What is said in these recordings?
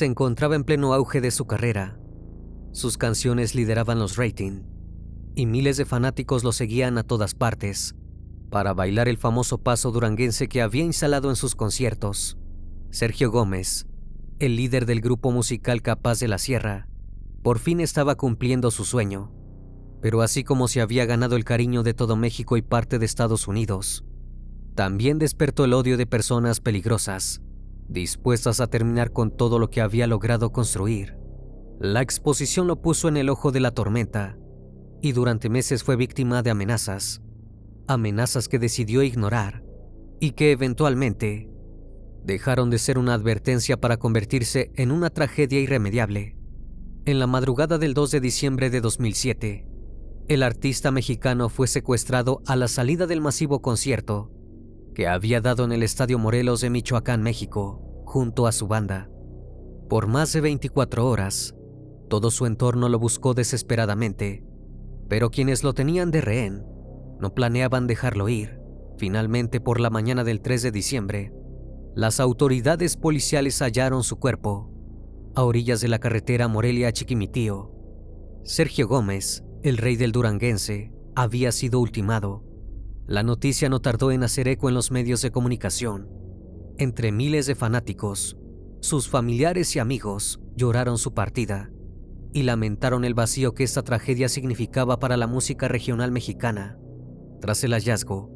se encontraba en pleno auge de su carrera. Sus canciones lideraban los ratings y miles de fanáticos lo seguían a todas partes para bailar el famoso paso duranguense que había instalado en sus conciertos. Sergio Gómez, el líder del grupo musical Capaz de la Sierra, por fin estaba cumpliendo su sueño. Pero así como se había ganado el cariño de todo México y parte de Estados Unidos, también despertó el odio de personas peligrosas, dispuestas a terminar con todo lo que había logrado construir. La exposición lo puso en el ojo de la tormenta y durante meses fue víctima de amenazas que decidió ignorar y que eventualmente dejaron de ser una advertencia para convertirse en una tragedia irremediable. En la madrugada del 2 de diciembre de 2007, el artista mexicano fue secuestrado a la salida del masivo concierto que había dado en el Estadio Morelos de Michoacán, México, junto a su banda. Por más de 24 horas, todo su entorno lo buscó desesperadamente, pero quienes lo tenían de rehén no planeaban dejarlo ir. Finalmente, por la mañana del 3 de diciembre, las autoridades policiales hallaron su cuerpo a orillas de la carretera Morelia-Chiquimitío. Sergio Gómez, el rey del duranguense, había sido ultimado. La noticia no tardó en hacer eco en los medios de comunicación. Entre miles de fanáticos, sus familiares y amigos lloraron su partida y lamentaron el vacío que esta tragedia significaba para la música regional mexicana. Tras el hallazgo,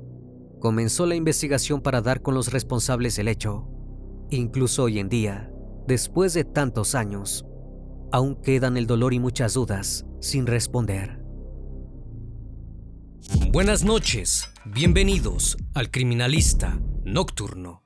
comenzó la investigación para dar con los responsables del hecho. Incluso hoy en día, después de tantos años, aún quedan el dolor y muchas dudas sin responder. Buenas noches, bienvenidos al Criminalista Nocturno.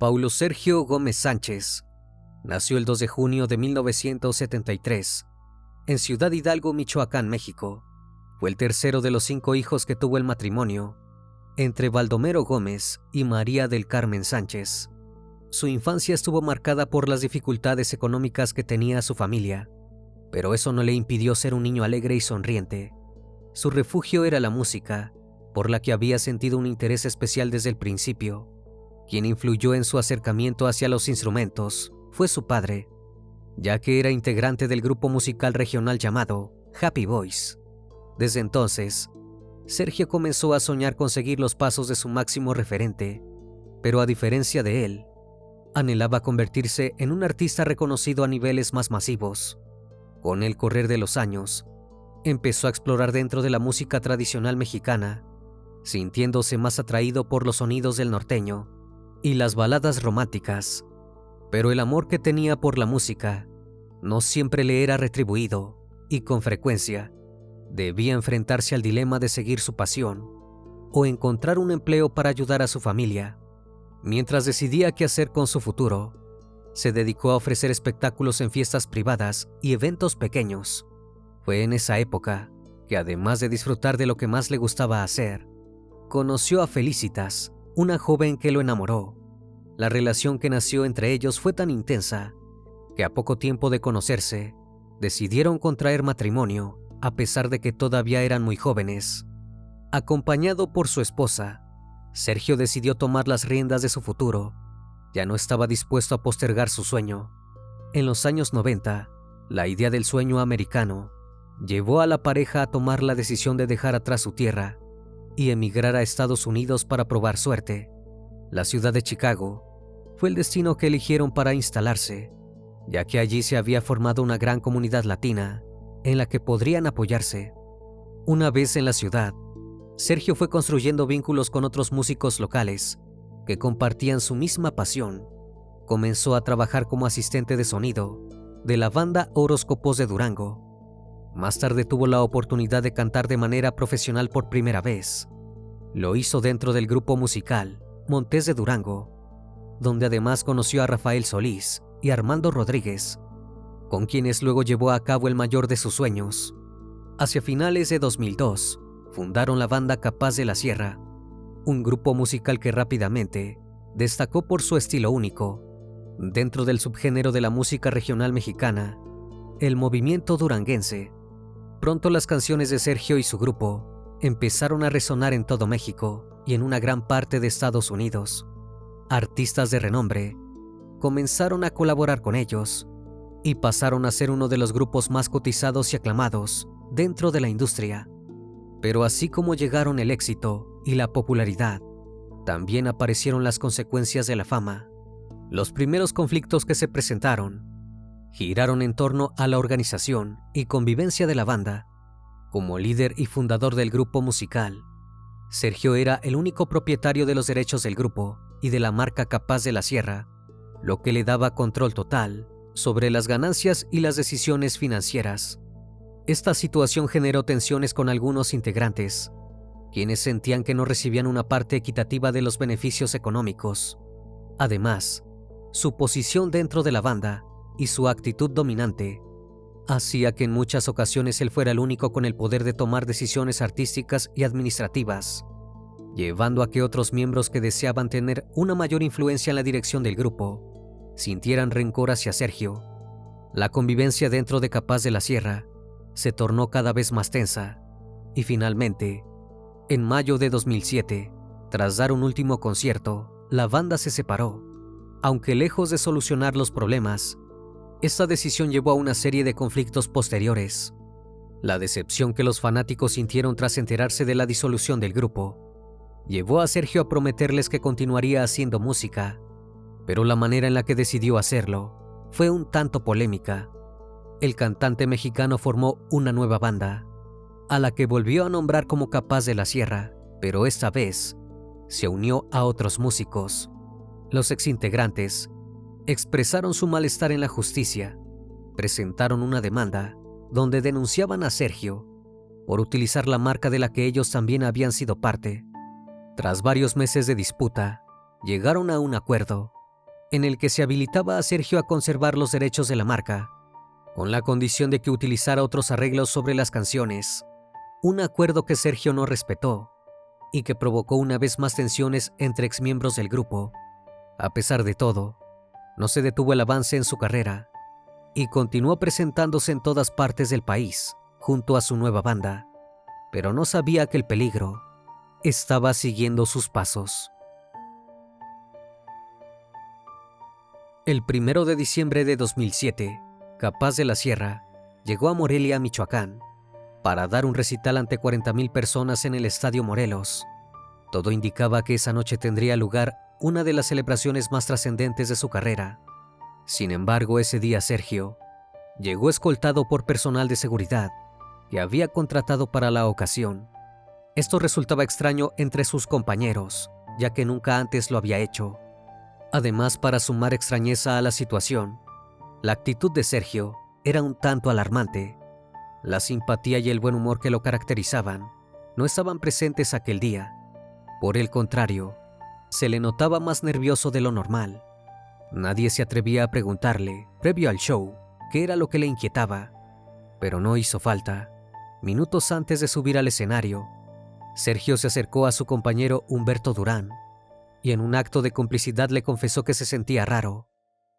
Paulo Sergio Gómez Sánchez nació el 2 de junio de 1973 en Ciudad Hidalgo, Michoacán, México. Fue el tercero de los 5 hijos que tuvo el matrimonio entre Baldomero Gómez y María del Carmen Sánchez. Su infancia estuvo marcada por las dificultades económicas que tenía su familia, pero eso no le impidió ser un niño alegre y sonriente. Su refugio era la música, por la que había sentido un interés especial desde el principio. Quien influyó en su acercamiento hacia los instrumentos fue su padre, ya que era integrante del grupo musical regional llamado Happy Boys. Desde entonces, Sergio comenzó a soñar con seguir los pasos de su máximo referente, pero a diferencia de él, anhelaba convertirse en un artista reconocido a niveles más masivos. Con el correr de los años, empezó a explorar dentro de la música tradicional mexicana, sintiéndose más atraído por los sonidos del norteño y las baladas románticas, pero el amor que tenía por la música no siempre le era retribuido y con frecuencia debía enfrentarse al dilema de seguir su pasión o encontrar un empleo para ayudar a su familia. Mientras decidía qué hacer con su futuro, se dedicó a ofrecer espectáculos en fiestas privadas y eventos pequeños. Fue en esa época que, además de disfrutar de lo que más le gustaba hacer, conoció a Felicitas, una joven que lo enamoró. La relación que nació entre ellos fue tan intensa que a poco tiempo de conocerse, decidieron contraer matrimonio a pesar de que todavía eran muy jóvenes. Acompañado por su esposa, Sergio decidió tomar las riendas de su futuro. Ya no estaba dispuesto a postergar su sueño. En los años 90, la idea del sueño americano llevó a la pareja a tomar la decisión de dejar atrás su tierra y emigrar a Estados Unidos para probar suerte. La ciudad de Chicago fue el destino que eligieron para instalarse, ya que allí se había formado una gran comunidad latina en la que podrían apoyarse. Una vez en la ciudad, Sergio fue construyendo vínculos con otros músicos locales que compartían su misma pasión. Comenzó a trabajar como asistente de sonido de la banda Horóscopos de Durango. Más tarde tuvo la oportunidad de cantar de manera profesional por primera vez. Lo hizo dentro del grupo musical Montes de Durango, donde además conoció a Rafael Solís y Armando Rodríguez, con quienes luego llevó a cabo el mayor de sus sueños. Hacia finales de 2002, fundaron la banda Capaz de la Sierra, un grupo musical que rápidamente destacó por su estilo único. Dentro del subgénero de la música regional mexicana, el movimiento duranguense, pronto las canciones de Sergio y su grupo empezaron a resonar en todo México y en una gran parte de Estados Unidos. Artistas de renombre comenzaron a colaborar con ellos y pasaron a ser uno de los grupos más cotizados y aclamados dentro de la industria. Pero así como llegaron el éxito y la popularidad, también aparecieron las consecuencias de la fama. Los primeros conflictos que se presentaron giraron en torno a la organización y convivencia de la banda. Como líder y fundador del grupo musical, Sergio era el único propietario de los derechos del grupo y de la marca Capaz de la Sierra, lo que le daba control total sobre las ganancias y las decisiones financieras. Esta situación generó tensiones con algunos integrantes, quienes sentían que no recibían una parte equitativa de los beneficios económicos. Además, su posición dentro de la banda y su actitud dominante hacía que en muchas ocasiones él fuera el único con el poder de tomar decisiones artísticas y administrativas, llevando a que otros miembros que deseaban tener una mayor influencia en la dirección del grupo sintieran rencor hacia Sergio. La convivencia dentro de Capaz de la Sierra se tornó cada vez más tensa y finalmente, en mayo de 2007, tras dar un último concierto, la banda se separó. Aunque lejos de solucionar los problemas, esta decisión llevó a una serie de conflictos posteriores. La decepción que los fanáticos sintieron tras enterarse de la disolución del grupo llevó a Sergio a prometerles que continuaría haciendo música, pero la manera en la que decidió hacerlo fue un tanto polémica. El cantante mexicano formó una nueva banda, a la que volvió a nombrar como Capaz de la Sierra, pero esta vez se unió a otros músicos. Los exintegrantes expresaron su malestar en la justicia, presentaron una demanda donde denunciaban a Sergio por utilizar la marca de la que ellos también habían sido parte. Tras varios meses de disputa, llegaron a un acuerdo en el que se habilitaba a Sergio a conservar los derechos de la marca, con la condición de que utilizara otros arreglos sobre las canciones, un acuerdo que Sergio no respetó y que provocó una vez más tensiones entre exmiembros del grupo. A pesar de todo, no se detuvo el avance en su carrera y continuó presentándose en todas partes del país junto a su nueva banda, pero no sabía que el peligro estaba siguiendo sus pasos. El 1 de diciembre de 2007, Capaz de la Sierra llegó a Morelia, Michoacán, para dar un recital ante 40,000 personas en el Estadio Morelos. Todo indicaba que esa noche tendría lugar una de las celebraciones más trascendentes de su carrera. Sin embargo, ese día Sergio llegó escoltado por personal de seguridad que había contratado para la ocasión. Esto resultaba extraño entre sus compañeros, ya que nunca antes lo había hecho. Además, para sumar extrañeza a la situación, la actitud de Sergio era un tanto alarmante. La simpatía y el buen humor que lo caracterizaban no estaban presentes aquel día. Por el contrario, se le notaba más nervioso de lo normal. Nadie se atrevía a preguntarle, previo al show, qué era lo que le inquietaba. Pero no hizo falta. Minutos antes de subir al escenario, Sergio se acercó a su compañero Humberto Durán y en un acto de complicidad le confesó que se sentía raro,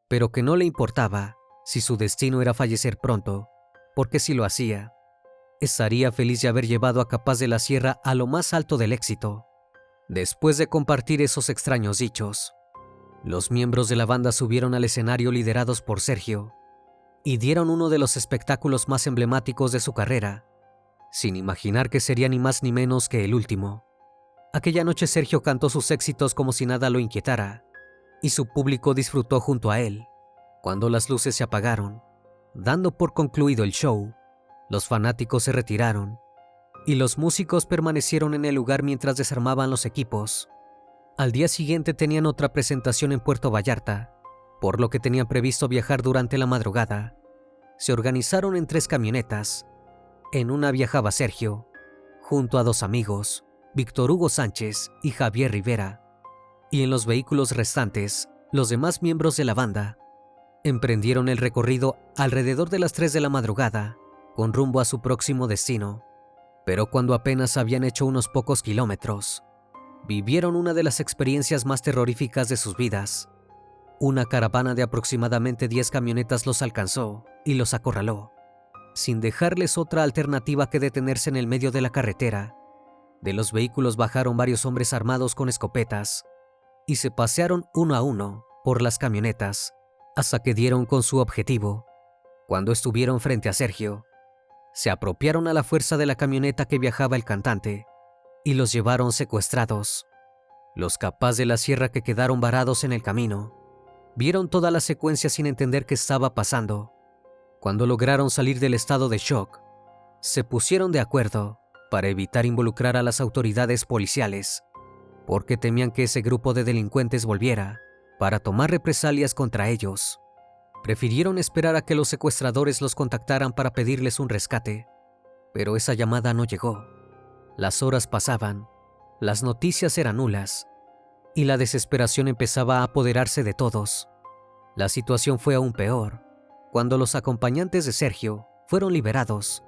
pero que no le importaba si su destino era fallecer pronto, porque si lo hacía, estaría feliz de haber llevado a Capaz de la Sierra a lo más alto del éxito. Después de compartir esos extraños dichos, los miembros de la banda subieron al escenario liderados por Sergio y dieron uno de los espectáculos más emblemáticos de su carrera, sin imaginar que sería ni más ni menos que el último. Aquella noche Sergio cantó sus éxitos como si nada lo inquietara, y su público disfrutó junto a él. Cuando las luces se apagaron, dando por concluido el show, los fanáticos se retiraron y los músicos permanecieron en el lugar mientras desarmaban los equipos. Al día siguiente tenían otra presentación en Puerto Vallarta, por lo que tenían previsto viajar durante la madrugada. Se organizaron en 3 camionetas. En una viajaba Sergio, junto a 2 amigos, Víctor Hugo Sánchez y Javier Rivera, y en los vehículos restantes, los demás miembros de la banda. Emprendieron el recorrido alrededor de las 3 de la madrugada, con rumbo a su próximo destino. Pero cuando apenas habían hecho unos pocos kilómetros, vivieron una de las experiencias más terroríficas de sus vidas. Una caravana de aproximadamente 10 camionetas los alcanzó y los acorraló, sin dejarles otra alternativa que detenerse en el medio de la carretera. De los vehículos bajaron varios hombres armados con escopetas y se pasearon uno a uno por las camionetas hasta que dieron con su objetivo. Cuando estuvieron frente a Sergio, se apropiaron a la fuerza de la camioneta que viajaba el cantante y los llevaron secuestrados. Los capás de la sierra, que quedaron varados en el camino, vieron toda la secuencia sin entender qué estaba pasando. Cuando lograron salir del estado de shock, se pusieron de acuerdo para evitar involucrar a las autoridades policiales, porque temían que ese grupo de delincuentes volviera para tomar represalias contra ellos. Prefirieron esperar a que los secuestradores los contactaran para pedirles un rescate, pero esa llamada no llegó. Las horas pasaban, las noticias eran nulas, y la desesperación empezaba a apoderarse de todos. La situación fue aún peor cuando los acompañantes de Sergio fueron liberados,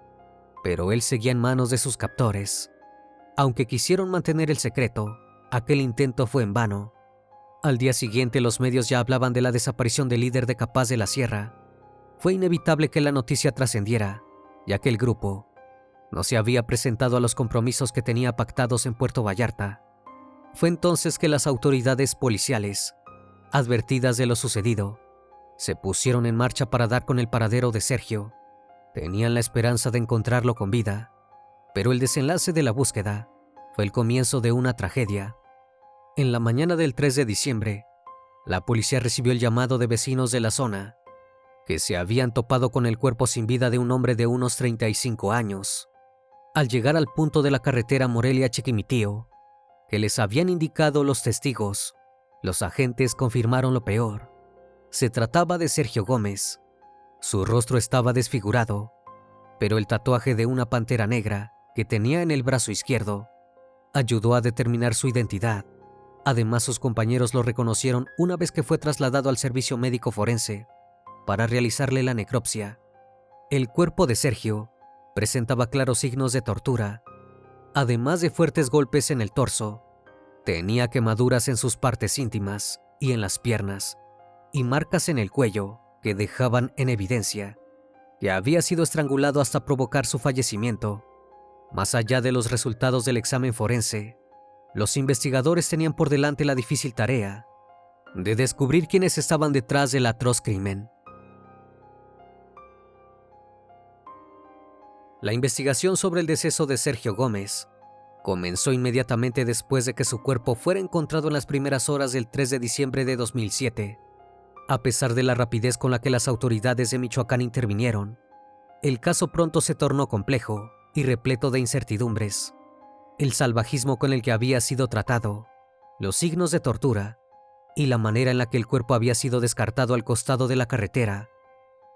pero él seguía en manos de sus captores. Aunque quisieron mantener el secreto, aquel intento fue en vano. Al día siguiente los medios ya hablaban de la desaparición del líder de Capaz de la Sierra. Fue inevitable que la noticia trascendiera, ya que el grupo no se había presentado a los compromisos que tenía pactados en Puerto Vallarta. Fue entonces que las autoridades policiales, advertidas de lo sucedido, se pusieron en marcha para dar con el paradero de Sergio. Tenían la esperanza de encontrarlo con vida, pero el desenlace de la búsqueda fue el comienzo de una tragedia. En la mañana del 3 de diciembre, la policía recibió el llamado de vecinos de la zona, que se habían topado con el cuerpo sin vida de un hombre de unos 35 años. Al llegar al punto de la carretera Morelia-Chiquimitío, que les habían indicado los testigos, los agentes confirmaron lo peor. Se trataba de Sergio Gómez. Su rostro estaba desfigurado, pero el tatuaje de una pantera negra que tenía en el brazo izquierdo ayudó a determinar su identidad. Además, sus compañeros lo reconocieron una vez que fue trasladado al servicio médico forense para realizarle la necropsia. El cuerpo de Sergio presentaba claros signos de tortura. Además de fuertes golpes en el torso, tenía quemaduras en sus partes íntimas y en las piernas, y marcas en el cuello que dejaban en evidencia que había sido estrangulado hasta provocar su fallecimiento. Más allá de los resultados del examen forense, los investigadores tenían por delante la difícil tarea de descubrir quiénes estaban detrás del atroz crimen. La investigación sobre el deceso de Sergio Gómez comenzó inmediatamente después de que su cuerpo fuera encontrado en las primeras horas del 3 de diciembre de 2007. A pesar de la rapidez con la que las autoridades de Michoacán intervinieron, el caso pronto se tornó complejo y repleto de incertidumbres. El salvajismo con el que había sido tratado, los signos de tortura y la manera en la que el cuerpo había sido descartado al costado de la carretera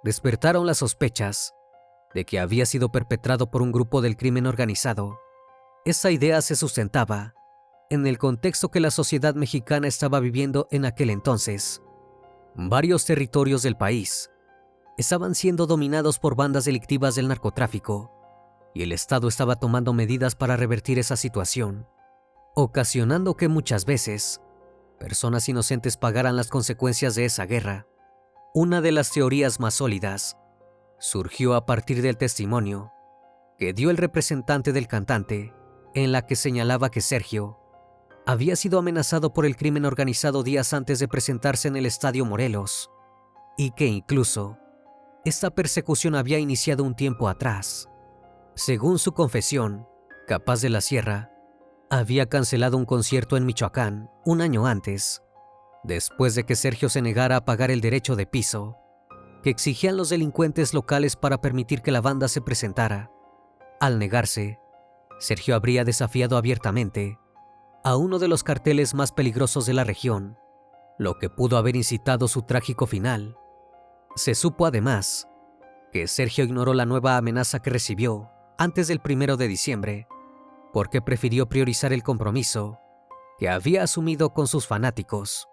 despertaron las sospechas de que había sido perpetrado por un grupo del crimen organizado. Esa idea se sustentaba en el contexto que la sociedad mexicana estaba viviendo en aquel entonces. Varios territorios del país estaban siendo dominados por bandas delictivas del narcotráfico, y el Estado estaba tomando medidas para revertir esa situación, ocasionando que muchas veces personas inocentes pagaran las consecuencias de esa guerra. Una de las teorías más sólidas surgió a partir del testimonio que dio el representante del cantante, en la que señalaba que Sergio había sido amenazado por el crimen organizado días antes de presentarse en el Estadio Morelos, y que incluso esta persecución había iniciado un tiempo atrás. Según su confesión, Capaz de la Sierra había cancelado un concierto en Michoacán un año antes, después de que Sergio se negara a pagar el derecho de piso que exigían los delincuentes locales para permitir que la banda se presentara. Al negarse, Sergio habría desafiado abiertamente a uno de los carteles más peligrosos de la región, lo que pudo haber incitado su trágico final. Se supo además que Sergio ignoró la nueva amenaza que recibió antes del 1 de diciembre, porque prefirió priorizar el compromiso que había asumido con sus fanáticos.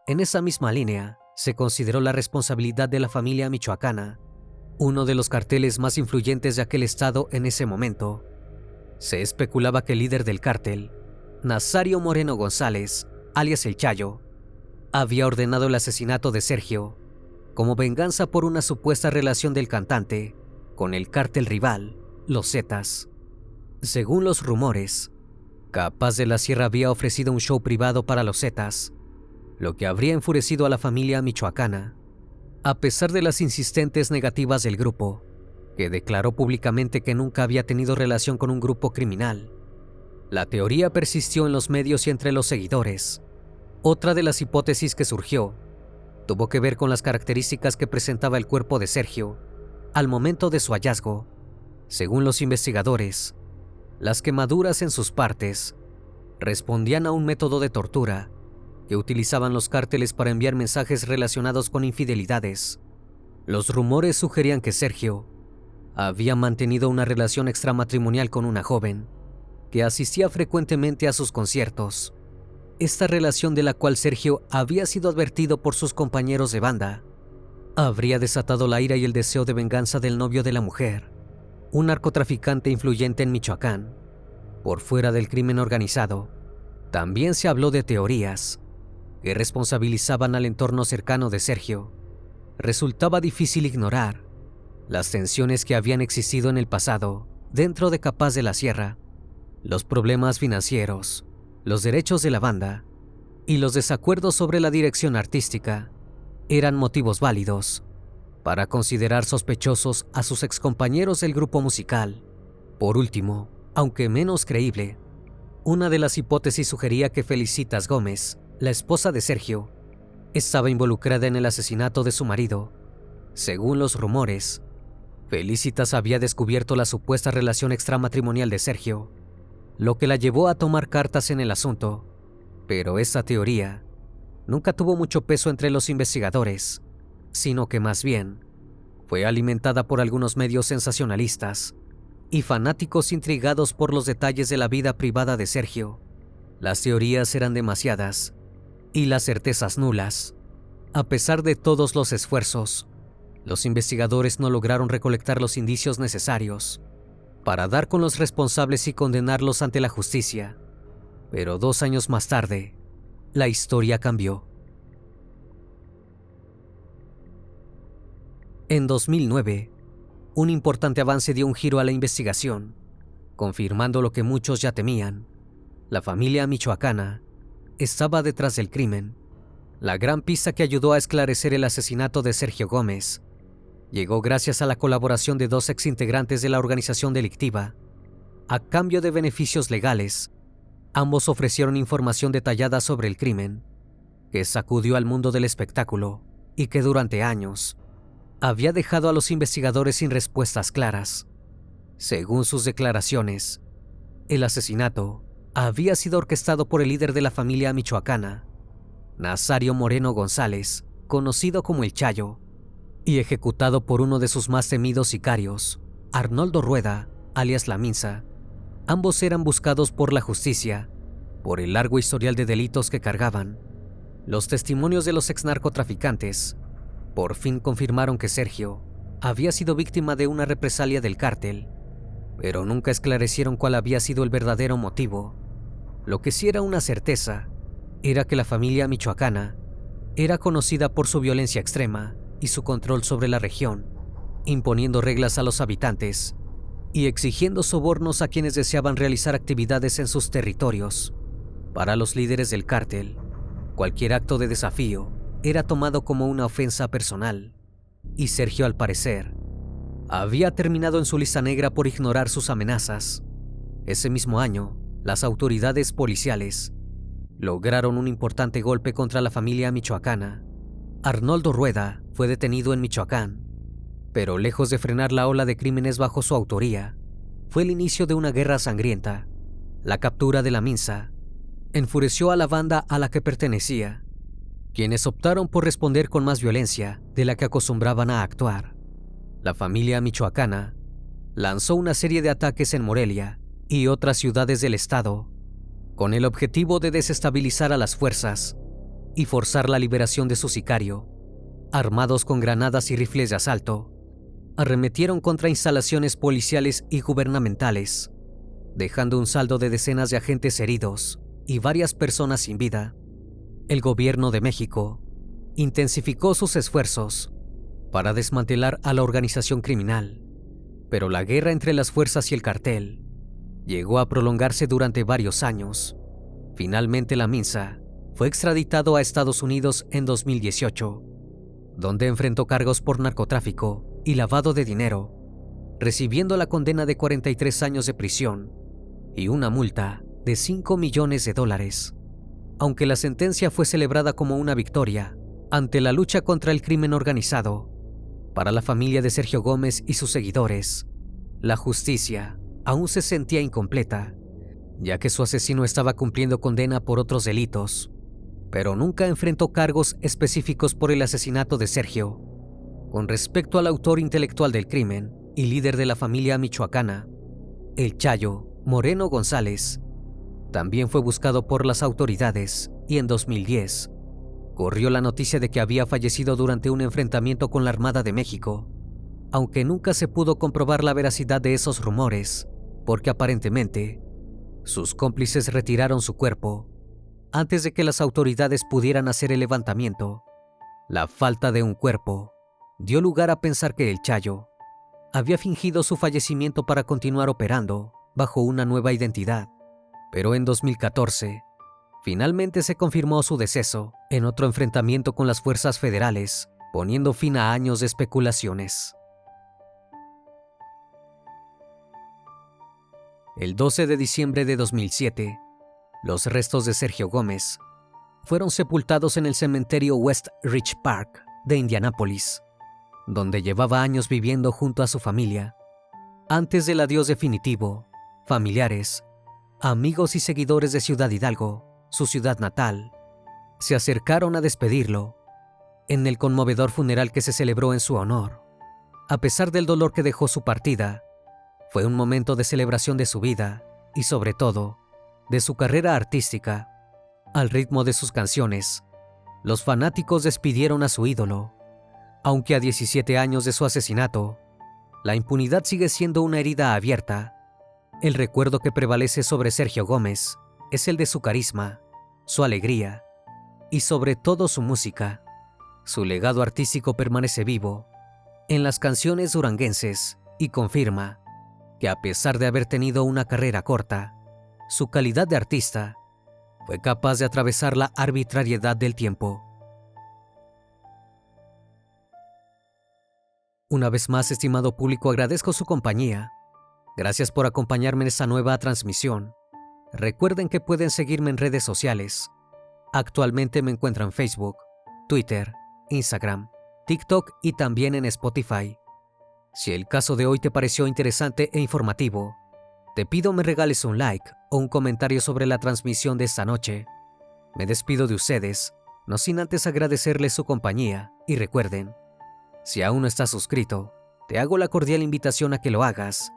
En esa misma línea, se consideró la responsabilidad de la familia michoacana, uno de los carteles más influyentes de aquel estado en ese momento. Se especulaba que el líder del cártel, Nazario Moreno González, alias El Chayo, había ordenado el asesinato de Sergio como venganza por una supuesta relación del cantante con el cártel rival, los Zetas. Según los rumores, Capaz de la Sierra había ofrecido un show privado para los Zetas, lo que habría enfurecido a la familia michoacana. A pesar de las insistentes negativas del grupo, que declaró públicamente que nunca había tenido relación con un grupo criminal, la teoría persistió en los medios y entre los seguidores. Otra de las hipótesis que surgió tuvo que ver con las características que presentaba el cuerpo de Sergio al momento de su hallazgo. Según los investigadores, las quemaduras en sus partes respondían a un método de tortura que utilizaban los cárteles para enviar mensajes relacionados con infidelidades. Los rumores sugerían que Sergio había mantenido una relación extramatrimonial con una joven que asistía frecuentemente a sus conciertos. Esta relación, de la cual Sergio había sido advertido por sus compañeros de banda, habría desatado la ira y el deseo de venganza del novio de la mujer, un narcotraficante influyente en Michoacán. Por fuera del crimen organizado, también se habló de teorías que responsabilizaban al entorno cercano de Sergio. Resultaba difícil ignorar las tensiones que habían existido en el pasado dentro de Capaz de la Sierra, los problemas financieros, los derechos de la banda y los desacuerdos sobre la dirección artística eran motivos válidos para considerar sospechosos a sus excompañeros del grupo musical. Por último, aunque menos creíble, una de las hipótesis sugería que Felicitas Gómez, la esposa de Sergio, estaba involucrada en el asesinato de su marido. Según los rumores, Felicitas había descubierto la supuesta relación extramatrimonial de Sergio, lo que la llevó a tomar cartas en el asunto. Pero esa teoría nunca tuvo mucho peso entre los investigadores, sino que más bien fue alimentada por algunos medios sensacionalistas y fanáticos intrigados por los detalles de la vida privada de Sergio. Las teorías eran demasiadas y las certezas nulas. A pesar de todos los esfuerzos, los investigadores no lograron recolectar los indicios necesarios para dar con los responsables y condenarlos ante la justicia. Pero 2 años más tarde, la historia cambió. En 2009, un importante avance dio un giro a la investigación, confirmando lo que muchos ya temían. La familia michoacana estaba detrás del crimen. La gran pista que ayudó a esclarecer el asesinato de Sergio Gómez llegó gracias a la colaboración de 2 exintegrantes de la organización delictiva. A cambio de beneficios legales, ambos ofrecieron información detallada sobre el crimen, que sacudió al mundo del espectáculo y que durante años había dejado a los investigadores sin respuestas claras. Según sus declaraciones, el asesinato había sido orquestado por el líder de la familia michoacana, Nazario Moreno González, conocido como El Chayo, y ejecutado por uno de sus más temidos sicarios, Arnoldo Rueda, alias La Minsa. Ambos eran buscados por la justicia por el largo historial de delitos que cargaban. Los testimonios de los exnarcotraficantes por fin confirmaron que Sergio había sido víctima de una represalia del cártel, pero nunca esclarecieron cuál había sido el verdadero motivo. Lo que sí era una certeza era que la familia michoacana era conocida por su violencia extrema y su control sobre la región, imponiendo reglas a los habitantes y exigiendo sobornos a quienes deseaban realizar actividades en sus territorios. Para los líderes del cártel, cualquier acto de desafío era tomado como una ofensa personal, y Sergio, al parecer, había terminado en su lista negra por ignorar sus amenazas. Ese mismo año, las autoridades policiales lograron un importante golpe contra la familia michoacana. Arnoldo Rueda fue detenido en Michoacán, pero lejos de frenar la ola de crímenes bajo su autoría, fue el inicio de una guerra sangrienta. La captura de La Minsa enfureció a la banda a la que pertenecía, quienes optaron por responder con más violencia de la que acostumbraban a actuar. La familia michoacana lanzó una serie de ataques en Morelia y otras ciudades del estado, con el objetivo de desestabilizar a las fuerzas y forzar la liberación de su sicario. Armados con granadas y rifles de asalto, arremetieron contra instalaciones policiales y gubernamentales, dejando un saldo de decenas de agentes heridos y varias personas sin vida. El gobierno de México intensificó sus esfuerzos para desmantelar a la organización criminal, pero la guerra entre las fuerzas y el cartel llegó a prolongarse durante varios años. Finalmente la Minsa fue extraditado a Estados Unidos en 2018, donde enfrentó cargos por narcotráfico y lavado de dinero, recibiendo la condena de 43 años de prisión y una multa de $5 millones. Aunque la sentencia fue celebrada como una victoria ante la lucha contra el crimen organizado, para la familia de Sergio Gómez y sus seguidores, la justicia aún se sentía incompleta, ya que su asesino estaba cumpliendo condena por otros delitos, pero nunca enfrentó cargos específicos por el asesinato de Sergio. Con respecto al autor intelectual del crimen y líder de la familia michoacana, el Chayo Moreno González, también fue buscado por las autoridades y en 2010 corrió la noticia de que había fallecido durante un enfrentamiento con la Armada de México, aunque nunca se pudo comprobar la veracidad de esos rumores, porque aparentemente sus cómplices retiraron su cuerpo antes de que las autoridades pudieran hacer el levantamiento. La falta de un cuerpo dio lugar a pensar que el Chayo había fingido su fallecimiento para continuar operando bajo una nueva identidad, pero en 2014 finalmente se confirmó su deceso en otro enfrentamiento con las fuerzas federales, poniendo fin a años de especulaciones. El 12 de diciembre de 2007, los restos de Sergio Gómez fueron sepultados en el cementerio West Ridge Park de Indianápolis, donde llevaba años viviendo junto a su familia. Antes del adiós definitivo, familiares, amigos y seguidores de Ciudad Hidalgo, su ciudad natal, se acercaron a despedirlo en el conmovedor funeral que se celebró en su honor. A pesar del dolor que dejó su partida, fue un momento de celebración de su vida y, sobre todo, de su carrera artística. Al ritmo de sus canciones, los fanáticos despidieron a su ídolo. Aunque a 17 años de su asesinato, la impunidad sigue siendo una herida abierta. El recuerdo que prevalece sobre Sergio Gómez es el de su carisma, su alegría y sobre todo su música. Su legado artístico permanece vivo en las canciones duranguenses y confirma que, a pesar de haber tenido una carrera corta, su calidad de artista fue capaz de atravesar la arbitrariedad del tiempo. Una vez más, estimado público, agradezco su compañía. Gracias por acompañarme en esta nueva transmisión. Recuerden que pueden seguirme en redes sociales. Actualmente me encuentro en Facebook, Twitter, Instagram, TikTok y también en Spotify. Si el caso de hoy te pareció interesante e informativo, te pido me regales un like o un comentario sobre la transmisión de esta noche. Me despido de ustedes, no sin antes agradecerles su compañía, y recuerden, si aún no estás suscrito, te hago la cordial invitación a que lo hagas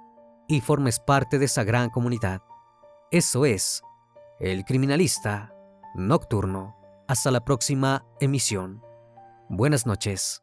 y formes parte de esa gran comunidad. Eso es El Criminalista Nocturno. Hasta la próxima emisión. Buenas noches.